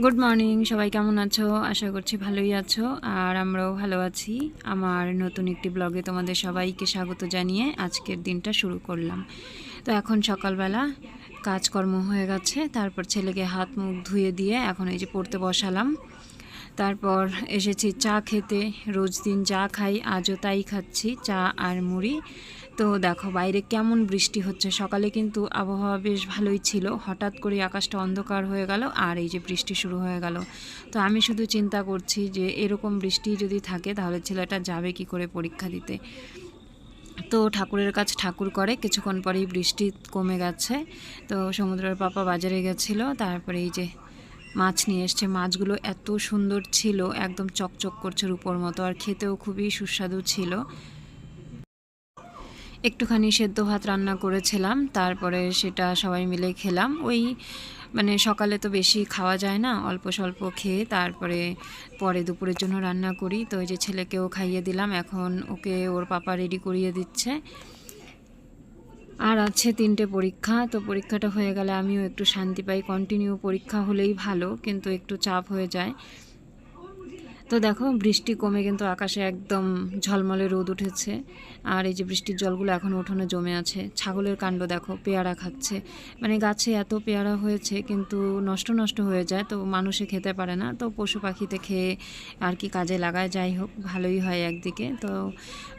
Good morning, সবাই কেমন আছো? আশা করছি ভালোই আছো, আর আমরাও ভালো আছি। আমার নতুন একটি ব্লগে তোমাদের সবাইকে স্বাগত জানিয়ে আজকের দিনটা শুরু করলাম। তো এখন সকালবেলা কাজকর্ম হয়ে গেছে, তারপর ছেলেকে হাত মুখ ধুয়ে দিয়ে এখন এই যে পড়তে বসালাম। তারপর এসেছি চা খেতে। রোজ দিন যা খাই আজও তাই খাচ্ছি, চা আর মুড়ি। তো দেখো বাইরে কেমন বৃষ্টি হচ্ছে। সকালে কিন্তু আবহাওয়া বেশ ভালোই ছিল, হঠাৎ করে আকাশটা অন্ধকার হয়ে গেল আর এই যে বৃষ্টি শুরু হয়ে গেল। তো আমি শুধু চিন্তা করছি যে এরকম বৃষ্টি যদি থাকে তাহলে ছেলেটা যাবে কি করে পরীক্ষা দিতে। তো ঠাকুরের কাজ ঠাকুর করে, কিছুক্ষণ পরেই বৃষ্টি কমে গেছে। তো সমুদ্রের পাপা বাজারে গেছিলো, তারপরে এই যে মাছ নিয়ে এসছে। মাছগুলো এত সুন্দর ছিল, একদম চকচক করছে রূপোর মতো, আর খেতেও খুবই সুস্বাদু ছিল। একটুখানি সেদ্ধ ভাত রান্না করেছিলাম, তারপরে সেটা সবাই মিলে খেলাম। ওই মানে সকালে তো বেশি খাওয়া যায় না, অল্প স্বল্প খেয়ে তারপরে পরে দুপুরের জন্য রান্না করি। তো ওই যে ছেলেকেও খাইয়ে দিলাম, এখন ওকে ওর পাপা রেডি করিয়ে দিচ্ছে। আর আছে 3টে পরীক্ষা, তো পরীক্ষাটা হয়ে গেলে আমিও একটু শান্তি পাই। কন্টিনিউ পরীক্ষা হলেই ভালো, কিন্তু একটু চাপ হয়ে যায়। তো দেখো বৃষ্টি কমে কিন্তু আকাশে একদম ঝলমলে রোদ উঠেছে, আর এই যে বৃষ্টির জলগুলো এখন উঠোনে জমে আছে। ছাগলের কাণ্ড দেখো, পেয়ারা খাচ্ছে। মানে গাছে এত পেয়ারা হয়েছে কিন্তু নষ্ট নষ্ট হয়ে যায়, তো মানুষে খেতে পারে না, তো পশু পাখিতে খেয়ে আর কি কাজে লাগায়। যাই হোক, ভালোই হয় একদিকে। তো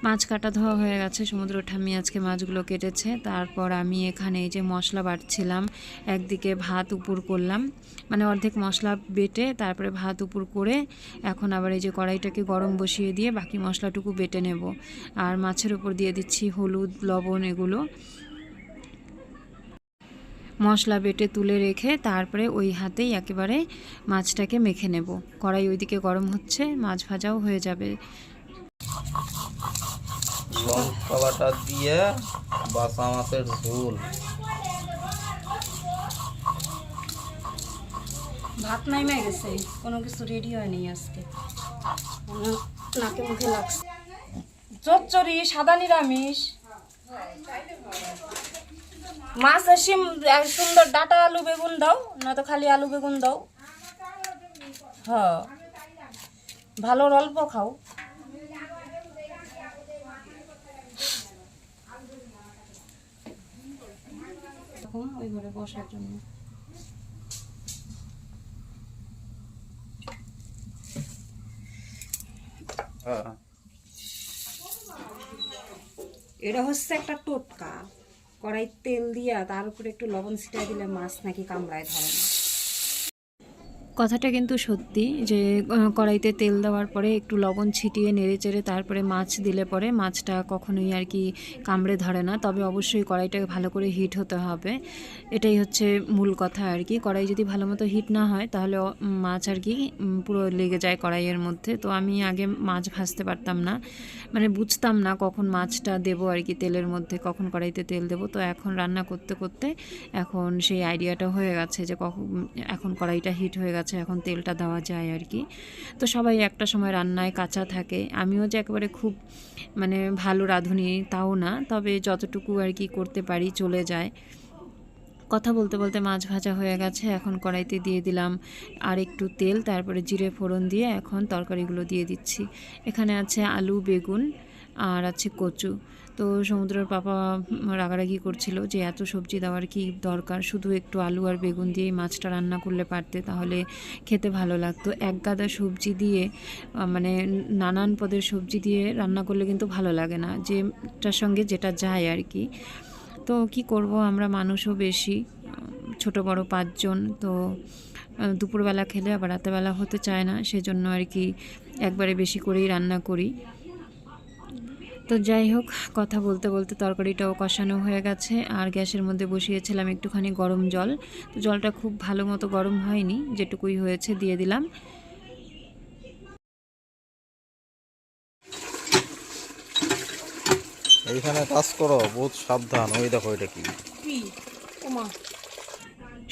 মাছ কাটা ধোয়া হয়ে গেছে, সমুদ্র ঠাম্মি আজকে মাছগুলো কেটেছে। তারপর আমি এখানে এই যে মশলা বাটছিলাম, একদিকে ভাত উপুর করলাম, মানে অর্ধেক মশলা বেটে তারপরে ভাত উপুর করে এখন আবার এই যে কড়াইটাকে গরম বসিয়ে দিয়ে বাকি মশলাটুকু বেটে নেব। আর মাছের উপর দিয়ে দিচ্ছি হলুদ, লবণ, এগুলো মশলা বেটে তুলে রেখে তারপরে ওই হাতেই একেবারে মাছটাকে মেখে নেব। কড়াই ওইদিকে গরম হচ্ছে, মাছ ভাজাও হয়ে যাবে। লঙ্কা বাটা দিয়ে বাসা মাছের ঝোল। ভাত নাইমে গেছে, কোনো কিছু রেডি হয়নি আজকে, নাকে মুখে লাগছে। চচ্চড়ি, সাদা নিরামিষ, মাছ আসিম সুন্দর ডাটা আলু বেগুন দাও, না তো খালি আলু বেগুন দাও। হ্যাঁ, ভালোর অল্প খাও। ওই ঘরে বসার জন্য এটা হচ্ছে একটা টোটকা। কড়াই তেল দিয়া তার উপরে একটু লবণ ছিটিয়ে দিলে মাছ নাকি কামড়ায় ধরে না। কথাটা কিন্তু সত্যি, যে কড়াইতে তেল দেওয়ার পরে একটু লবণ ছিটিয়ে নেড়ে চেড়ে তারপরে মাছ দিলে পরে মাছটা কখনোই আর কি কামড়ে ধরে না। তবে অবশ্যই কড়াইটাকে ভালো করে হিট হতে হবে, এটাই হচ্ছে মূল কথা আর কি। কড়াই যদি ভালো মতো হিট না হয় তাহলে মাছ আর কি পুরো লেগে যায় কড়াইয়ের মধ্যে। তো আমি আগে মাছ ভাজতে পারতাম না, মানে বুঝতাম না কখন মাছটা দেবো আর কি তেলের মধ্যে, কখন কড়াইতে তেল দেবো। তো এখন রান্না করতে করতে এখন সেই আইডিয়াটা হয়ে গেছে যে কখন এখন কড়াইটা হিট হয়ে গেছে, এখন তেলটা দেওয়া যায় আর কি। তো সবাই একটা সময় রান্নায় কাঁচা থাকে, আমিও যে একেবারে খুব মানে ভালো রাঁধুনি তাও না, তবে যতটুকু আর কি করতে পারি চলে যায়। কথা বলতে বলতে মাছ ভাজা হয়ে গেছে, এখন কড়াইতে দিয়ে দিলাম আর একটু তেল, তারপরে জিরে ফোড়ন দিয়ে এখন তরকারিগুলো দিয়ে দিচ্ছি। এখানে আছে আলু, বেগুন আর আছে কচু। তো সমুদ্রের পাপা রাগারাগি করছিল যে এত সবজি দেওয়ার কি দরকার, শুধু একটু আলু আর বেগুন দিয়েই মাছটা রান্না করলে পারতে, তাহলে খেতে ভালো লাগতো। এক গাদা সবজি দিয়ে মানে নানান পদের সবজি দিয়ে রান্না করলে কিন্তু ভালো লাগে না, যেটার সঙ্গে যেটা যায় আর কি। তো কি করব, আমরা মানুষও বেশি, ছোট বড় 5 জন। তো দুপুরবেলা খেলে আবার রাতেরবেলা হতে চায় না, সেজন্য আর কি একবারে বেশি করেই রান্না করি। তো যাই হোক, কথা বলতে বলতে তরকারিটাও কষানো হয়ে গেছে, আর গ্যাসের মধ্যে বসিয়েছিলাম একটুখানি গরম জল। তো জলটা খুব ভালো মতো গরম হয়নি, যেটুকুই হয়েছে দিয়ে দিলাম। এইখানে কাজ করো, বহুত সাবধান। ওই দেখো এটা কি, ওমা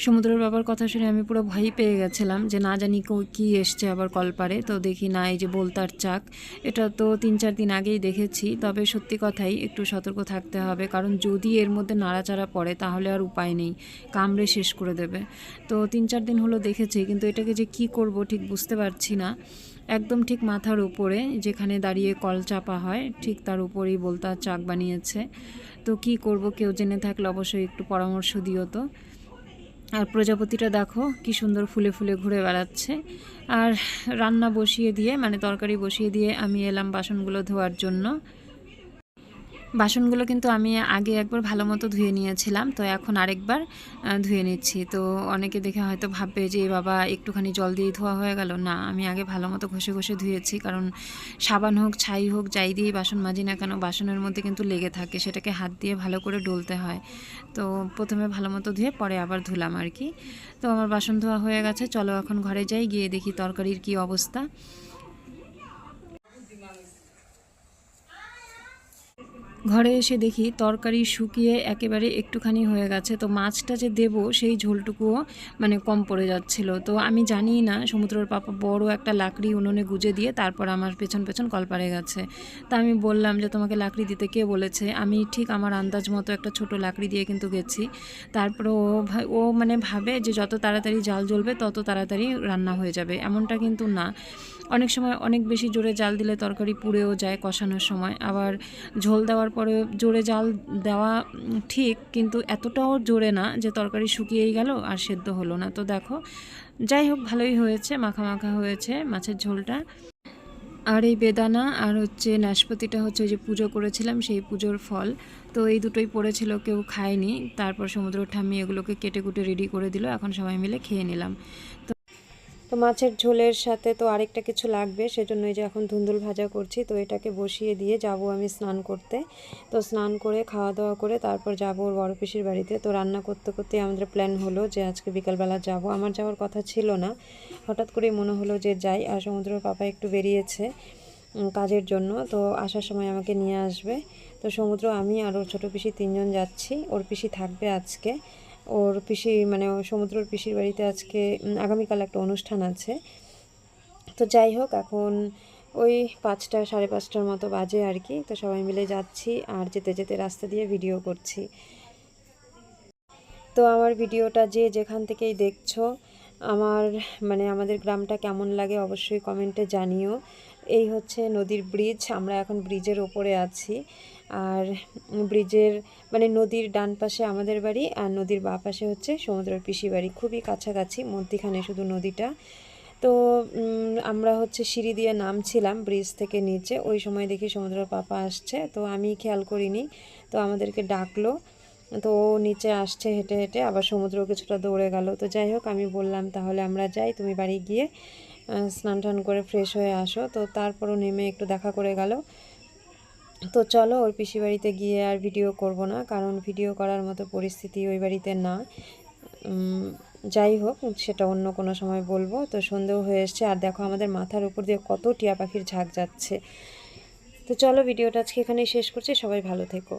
সমুদ্রের বাবার কথা শুনে আমি পুরো ভয় পেয়ে গেছিলাম যে না জানি কী এসছে আবার কলপারে। তো দেখি না, এই যে বোলতার চাক, এটা তো 3-4 দিন আগেই দেখেছি। তবে সত্যি কথাই একটু সতর্ক থাকতে হবে, কারণ যদি এর মধ্যে নাড়াচাড়া পড়ে তাহলে আর উপায় নেই, কামড়ে শেষ করে দেবে। তো 3-4 দিন হলো দেখেছি, কিন্তু এটাকে যে কি করব ঠিক বুঝতে পারছি না। একদম ঠিক মাথার উপরে যেখানে দাঁড়িয়ে কল চাপা হয় ঠিক তার উপরেই বোলতার চাক বানিয়েছে। তো কি করব, কেউ জেনে থাকলে অবশ্যই একটু পরামর্শ দিও তো। আর প্রজাপতিটা দেখো কি সুন্দর ফুলে ফুলে ঘুরে বেড়াচ্ছে। আর রান্না বসিয়ে দিয়ে, মানে তরকারি বসিয়ে দিয়ে আমি এলাম বাসনগুলো ধোয়ার জন্য। বাসনগুলো কিন্তু আমি আগে একবার ভালো মতো ধুয়ে নিয়েছিলাম, তো এখন আরেকবার ধুয়ে নিচ্ছি। তো অনেকে দেখে হয়তো ভাববে যে বাবা একটুখানি জল দিয়ে ধোয়া হয়ে গেল। না, আমি আগে ভালো মতো ঘষে ঘষে ধুয়েছি, কারণ সাবান হোক ছাই হোক যাই দিয়েই বাসন মাজি না কেন, বাসনের মধ্যে কিন্তু লেগে থাকে, সেটাকে হাত দিয়ে ভালো করে ডলতে হয়। তো প্রথমে ভালো মতো ধুয়ে পরে আবার ধুলাম আর কি। তো আমার বাসন ধোয়া হয়ে গেছে, চলো এখন ঘরে যাই, গিয়ে দেখি তরকারির কি অবস্থা। ঘরে এসে দেখি তরকারি শুকিয়ে একেবারে একটুখানি হয়ে গেছে। তো মাছটা যে দেবো সেই ঝোলটুকুও মানে কম পড়ে যাচ্ছিল। তো আমি জানিই না, সমুদ্রের পাপা বড় একটা লাকড়ি উনুনে গুজে দিয়ে তারপর আমার পেছন পেছন কলপারে গেছে। তা আমি বললাম যে তোমাকে লাকড়ি দিতে কে বলেছে? আমি ঠিক আমার আন্দাজ মতো একটা ছোট লাকড়ি দিয়ে কিন্তু গেছি। তারপরে ও মানে ভাবে যে যত তাড়াতাড়ি জাল জ্বলবে তত তাড়াতাড়ি রান্না হয়ে যাবে, এমনটা কিন্তু না। অনেক সময় অনেক বেশি জোরে জাল দিলে তরকারি পুড়েও যায় কষানোর সময়। আবার ঝোল দেওয়ার পরে জোরে জাল দেওয়া ঠিক, কিন্তু এতটাও জোরে না যে তরকারি শুকিয়েই গেল আর সেদ্ধ হলো না। তো দেখো, যাই হোক ভালোই হয়েছে, মাখা মাখা হয়েছে মাছের ঝোলটা। আর এই বেদানা আর হচ্ছে নাশপাতিটা হচ্ছে যে পুজো করেছিলাম সেই পুজোর ফল। তো এই দুটোই পড়েছিল, কেউ খায়নি। তারপর সমুদ্র ঠাম্মি এগুলোকে কেটে কুটে রেডি করে দিল, এখন সবাই মিলে খেয়ে নিলাম। তো মাছের ঝোলের সাথে তো আরেকটা কিছু লাগবে, সেজন্যই যে এখন ধুন্দুল ভাজা করছি। তো এটাকে বসিয়ে দিয়ে যাব আমি স্নান করতে। তো স্নান করে খাওয়া দাওয়া করে তারপর যাব ওর বড় পিসির বাড়িতে। তো রান্না করতে করতেই আমাদের প্ল্যান হলো যে আজকে বিকালবেলা যাব। আমার যাওয়ার কথা ছিল না, হঠাৎ করেই মনে হলো যে যাই। আর সমুদ্রের পাপা একটু বেরিয়েছে কাজের জন্য, তো আসার সময় আমাকে নিয়ে আসবে। তো সমুদ্র, আমি আর ওর ছোটো পিসি 3 জন যাচ্ছি। ওর পিসি থাকবে আজকে। ওর পিসি মানে সমুদ্রের পিসির বাড়িতে আজকে আগামীকাল একটা অনুষ্ঠান আছে। তো যাই হোক, এখন ওই 5টা 5:30টার মতো বাজে আর কি। তো সবাই মিলে যাচ্ছি, আর যেতে যেতে রাস্তা দিয়ে ভিডিও করছি। তো আমার ভিডিওটা যে যেখান থেকেই দেখছো, আমার মানে আমাদের গ্রামটা কেমন লাগে অবশ্যই কমেন্টে জানিও। এই হচ্ছে নদীর ব্রিজ, আমরা এখন ব্রিজের ওপরে আছি। আর ব্রিজের মানে নদীর ডান পাশে আমাদের বাড়ি, আর নদীর বাঁ পাশে হচ্ছে সমুদ্রের পিসি বাড়ি, খুবই কাছাকাছি, মধ্যিখানে শুধু নদীটা। তো আমরা হচ্ছে সিঁড়ি দিয়ে নামছিলাম ব্রিজ থেকে নিচে, ওই সময় দেখি সমুদ্রের পাপা আসছে। তো আমি খেয়াল করিনি, তো আমাদেরকে ডাকলো। তো ও নিচে আসছে হেঁটে হেঁটে, আবার সমুদ্র কিছুটা দৌড়ে গেল। তো যাই হোক, আমি বললাম তাহলে আমরা যাই, তুমি বাড়ি গিয়ে স্নান টান করে ফ্রেশ হয়ে আসো। তো তারপরও নেমে একটু দেখা করে গেল। তো চলো, ওর পিসি বাড়িতে গিয়ে আর ভিডিও করব না, কারণ ভিডিও করার মতো পরিস্থিতি ওই বাড়িতে না। যাই হোক, সেটা অন্য কোনো সময় বলবো। তো সন্ধেও হয়ে এসছে, আর দেখো আমাদের মাথার উপর দিয়ে কত টিয়া পাখির ঝাঁক যাচ্ছে। তো চলো, ভিডিওটা আজকে এখানেই শেষ করছি, সবাই ভালো থেকো।